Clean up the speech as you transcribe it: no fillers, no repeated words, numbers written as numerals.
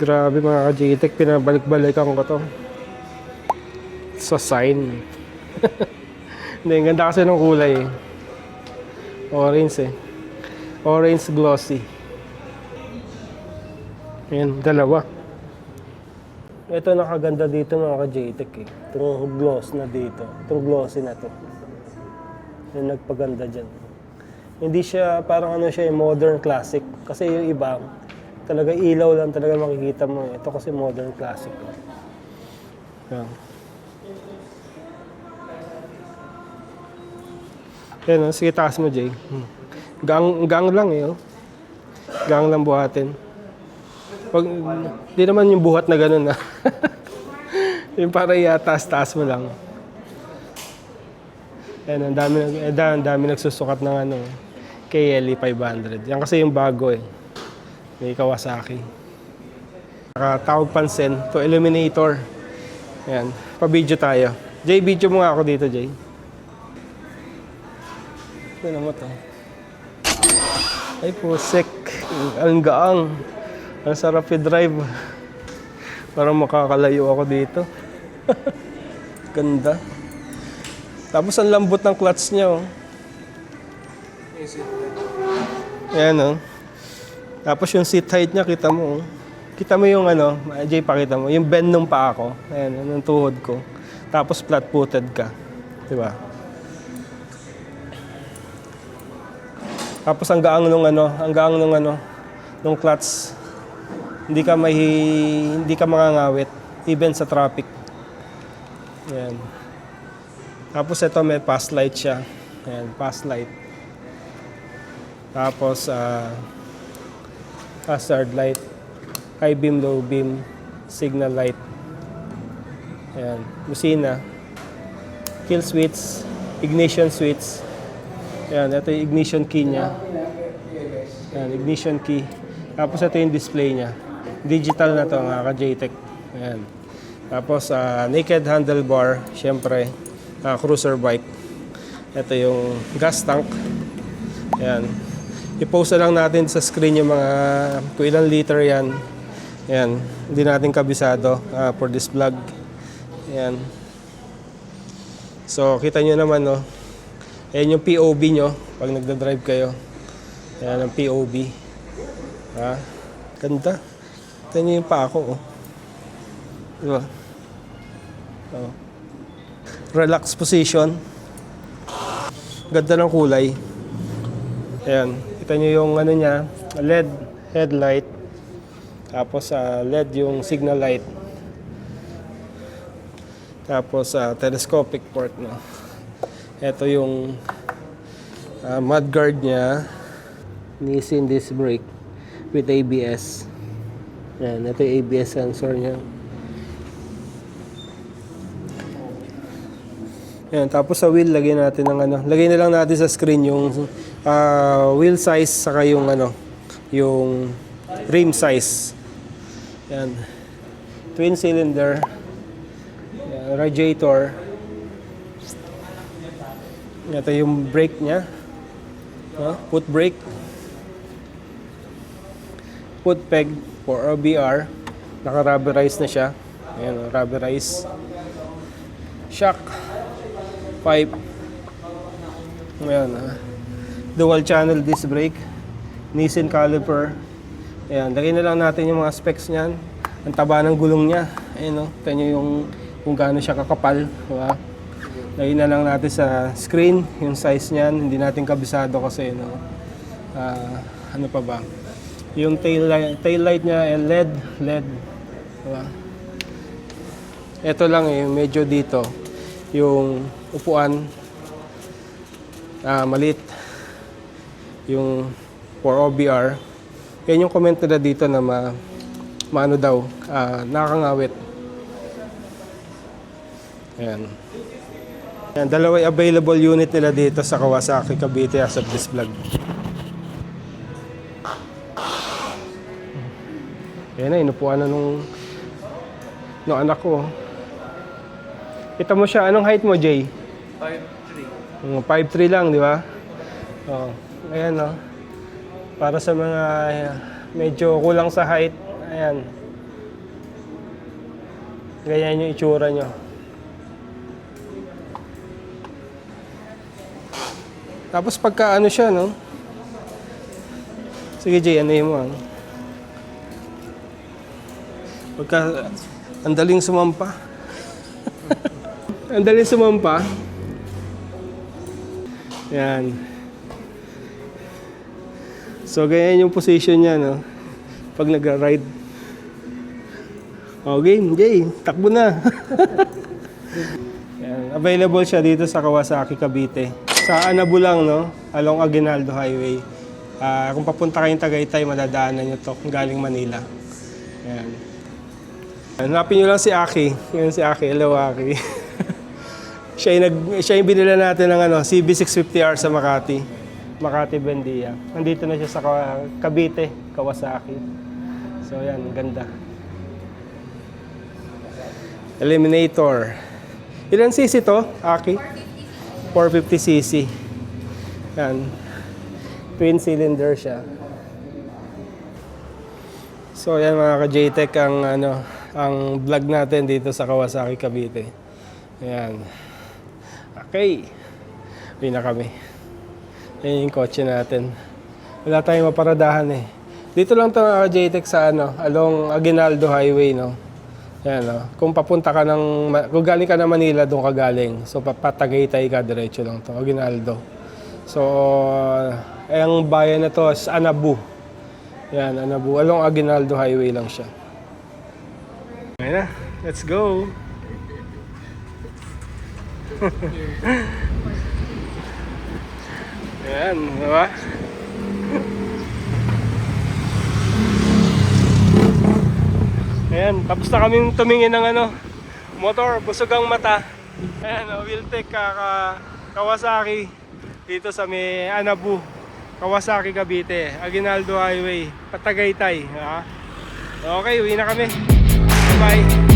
Grabe mga ka-JTech, pinabalik-balikan ko to. Sa sign. Hindi, ang ganda kasi ng kulay eh. Orange eh. Orange glossy. Ayan, dalawa. Ito nakaganda dito mga ka-JTech eh. Itong gloss na dito. Itong glossy na to. Yung nagpaganda dyan. Hindi siya, parang ano siya, modern classic. Kasi yung iba, talaga ilaw lang talaga makikita mo. Ito kasi modern classic. Yan. Yan, sige taas mo, Jay. Gang lang eh. Oh. Gang lang buhatin. Pag, di naman yung buhat na ganun na. Yung para taas mo lang. Yan, ang dami nagsusukat ng ano, KLE 500. Yan kasi yung bago eh. May Kawasaki. Nakatawag pansin to Illuminator. Yan, pa-video tayo. Jay, video mo nga ako dito, Jay. Ano mo to? Ay po, sick. Ang gaang. Ang sarap i-drive. Parang makakalayo ako dito. Ganda. Tapos ang lambot ng clutch niya, oh. Ayan, oh. Tapos yung seat height niya, kita mo, oh. Kita mo yung ano, Jay, pakita mo. Yung bend ng paa ko. Ayan, yung tuhod ko. Tapos flat-footed ka. Diba? Tapos ang gaang nung clutch. Hindi ka mangangawit even sa traffic. Ayan. Tapos ito may pass light siya. Ayan, pass light. Tapos hazard light, high beam, low beam, signal light. Ayan, busina. Kill switch, ignition switch. Ayan, ito yung ignition key niya. Ayan, ignition key. Tapos ito yung display niya. Digital na to mga ka-JTech. Ayan. Tapos naked handlebar, syempre, cruiser bike. Ito yung gas tank. Ayan. I-post na lang natin sa screen yung mga kung ilang liter yan. Ayan. Hindi natin kabisado for this vlog. Ayan. So, kita nyo naman, no? Ayan yung POV nyo pag nagda-drive kayo. Ayan ang POV. Ha? Ganda. Ito nyo yung pa ako, oh. Diba? Oh. Relax position. Ganda ng kulay. Ayan. Kita nyo yung ano niya, LED headlight. Tapos LED yung signal light. Tapos telescopic port, no? Ito yung mudguard niya. Nissin disc brake with ABS. Yan, ito yung ABS sensor niya. Yan, tapos sa wheel lagyan natin ng ano. Lagay na lang natin sa screen yung wheel size saka yung ano, yung rim size. Yan. Twin cylinder. Yan, radiator. Ito yung brake niya. Foot brake. Foot peg for OBR. Naka-rubberize na siya. Ayan, rubberize. Shock. Pipe. Ayan, dual channel disc brake. Nissin caliper. Ayan, lagay na lang natin yung mga specs niyan. Ang taba ng gulong niya. Ayan, no? Ito nyo yung kung gaano siya kakapal. Diba? Lagay na lang natin sa screen yung size niyan. Hindi natin kabisado kasi, no? Ano pa ba? Yung tail light niya LED. Diba? Ito lang eh, medyo dito. Yung upuan, maliit. Yung for OBR. Yan yung comment nila dito na maano daw, nakakangawit. Ayan. Yan, dalawa available unit nila dito sa Kawasaki Cavite as of this vlog. Yan na, inupuan na nung anak ko. Kita mo siya, anong height mo, Jay? 5'3". 5'3 lang, di ba? Oh, ayan, no. Para sa mga medyo kulang sa height, ayan. Ganyan yung itsura nyo. Tapos pagka ano siya, no? Sige Jay, ano mo? Pagka ang daling sumampa. Ang daling sumampa. Yan. So ganyan yung position niya, no? Pag nagra-ride. Oh, game, Jay. Takbo na. Yan. Available siya dito sa Kawasaki, Cavite. Sa Anabu lang, no? Along Aguinaldo Highway. Kung papunta kayong Tagaytay, madadaanan nyo to galing Manila. Yan. Hanapin nyo lang si Aki. Yan si Aki. Hello, Aki. siya yung binila natin ng CB650R sa Makati. Makati Bendia. Nandito na siya sa Cavite, Kawasaki. So yan, ganda. Eliminator. Ilan cc to, Aki? 450cc. Yan. Twin cylinder siya. So yan mga ka-JTech ang vlog natin dito sa Kawasaki Cavite. Ayan. Okay. Uwi na kami. Yan yung kotse natin. Wala tayong maparadahan eh. Dito lang ito mga ka-JTech sa along Aguinaldo Highway, no? Yan, no? Kung papunta ka kung galing ka na Manila, doon ka galing. So papatagaytay ka, diretso lang to, Aguinaldo. So, ang bayan na to is Anabu. Yan, Anabu. Along Aguinaldo Highway lang siya. Ayan na, let's go. Ayan, diba? Ayan, tapos na kaming tumingin ng motor, busog ang mata. Ayan, Wheeltech Kawasaki dito sa may Anabu, Kawasaki Cavite, Aguinaldo Highway, Patagaytay. Okay, uwi na kami. Bye-bye.